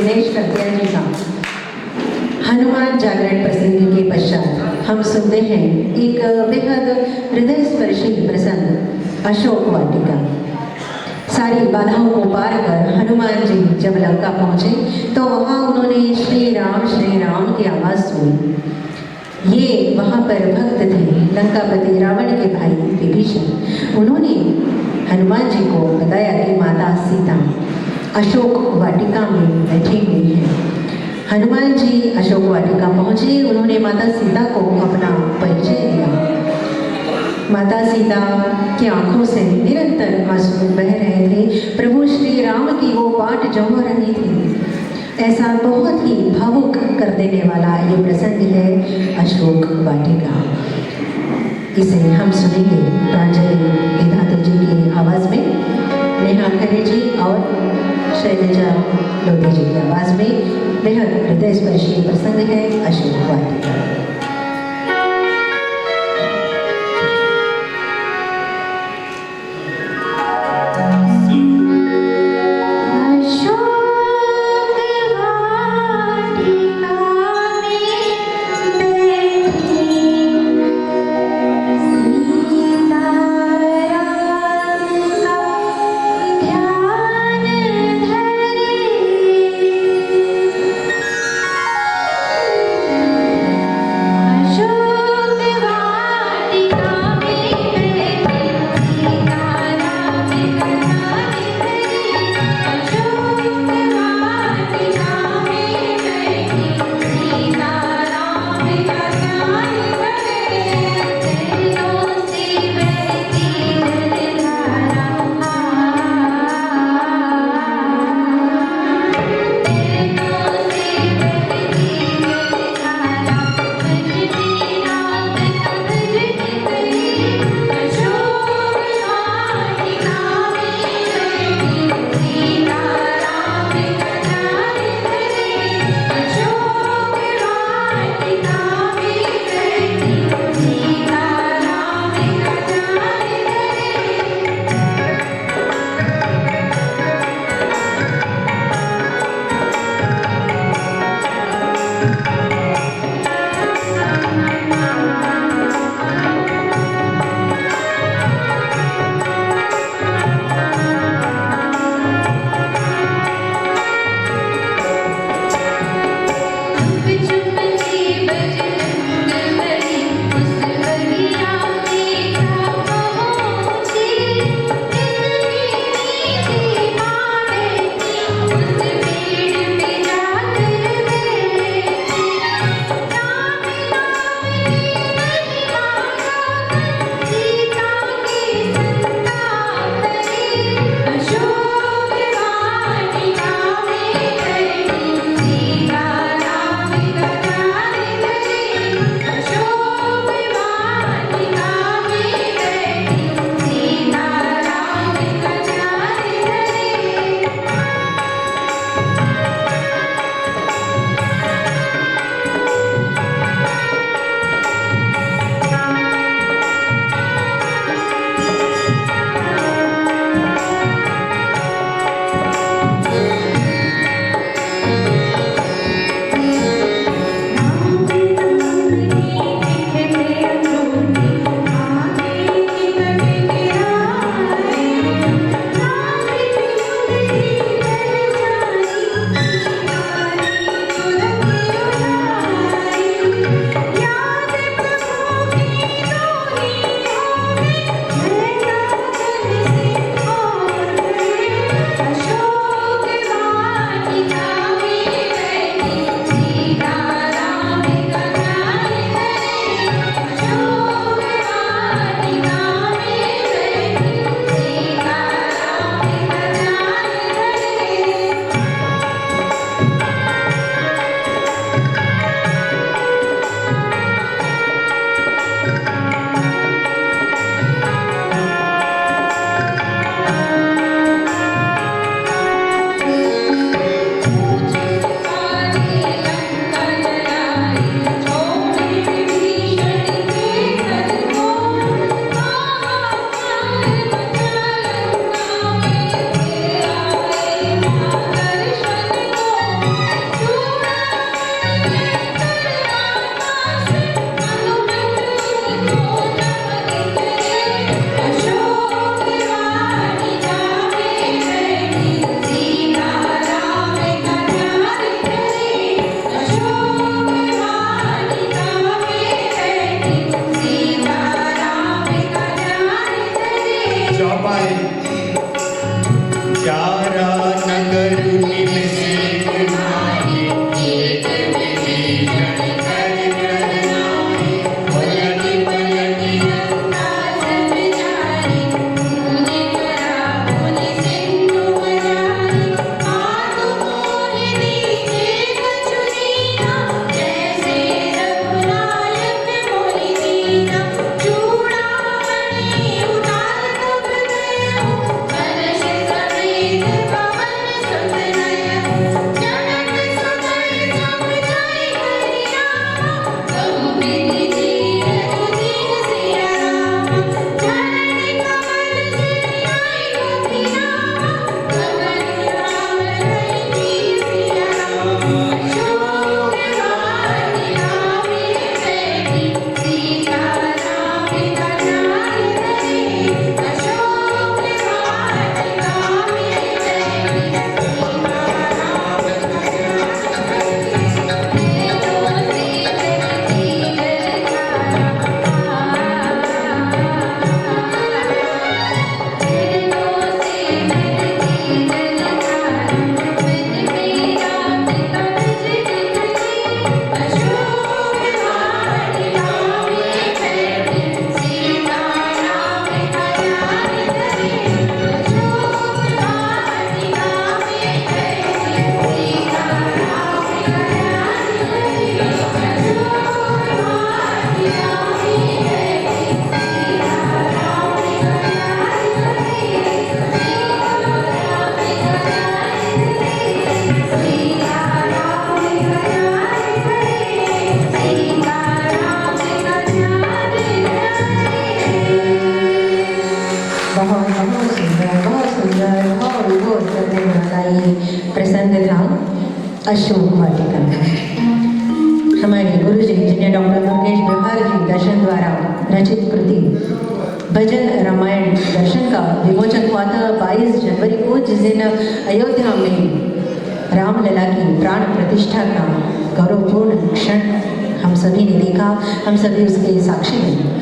दिनेश कत्या जी का हनुमान जागरण प्रसंग के पश्चात हम सुनते हैं एक बेहद हृदय स्पर्शी प्रसंग अशोक वाटिका। सारी बाधाओं को पार कर हनुमान जी जब लंका पहुंचे तो वहां उन्होंने श्री राम की आवाज़ सुनी। ये वहाँ पर भक्त थे लंकापति रावण के भाई विभीषण। उन्होंने हनुमान जी को बताया कि माता सीता अशोक वाटिका में बैठी हुई है। हनुमान जी अशोक वाटिका पहुँचे, उन्होंने माता सीता को अपना परिचय दिया। माता सीता की आंखों से निरंतर आंसू बह रहे थे। प्रभु श्री राम की वो बाट जम रही थी। ऐसा बहुत ही भावुक कर देने वाला ये प्रसंग है अशोक वाटिका। इसे हम सुनेंगे प्रांजलि विधाता जी की आवाज़ में, नेहा खरे जी और शैलजा लोधी जी की आवाज़ में। बेहद हृदय स्पर्शी प्रसंग है अशोक वाटिका। प्रसंग था अशोक वाटिका। हमारे गुरु जी जिन्हें डॉक्टर मुकेश बिहार जी दर्शन द्वारा रचित कृति भजन रामायण दर्शन का विमोचन हुआ था 22 जनवरी को, जिस दिन अयोध्या में रामलला की प्राण प्रतिष्ठा का गौरवपूर्ण क्षण हम सभी ने देखा, हम सभी उसके साक्षी हैं।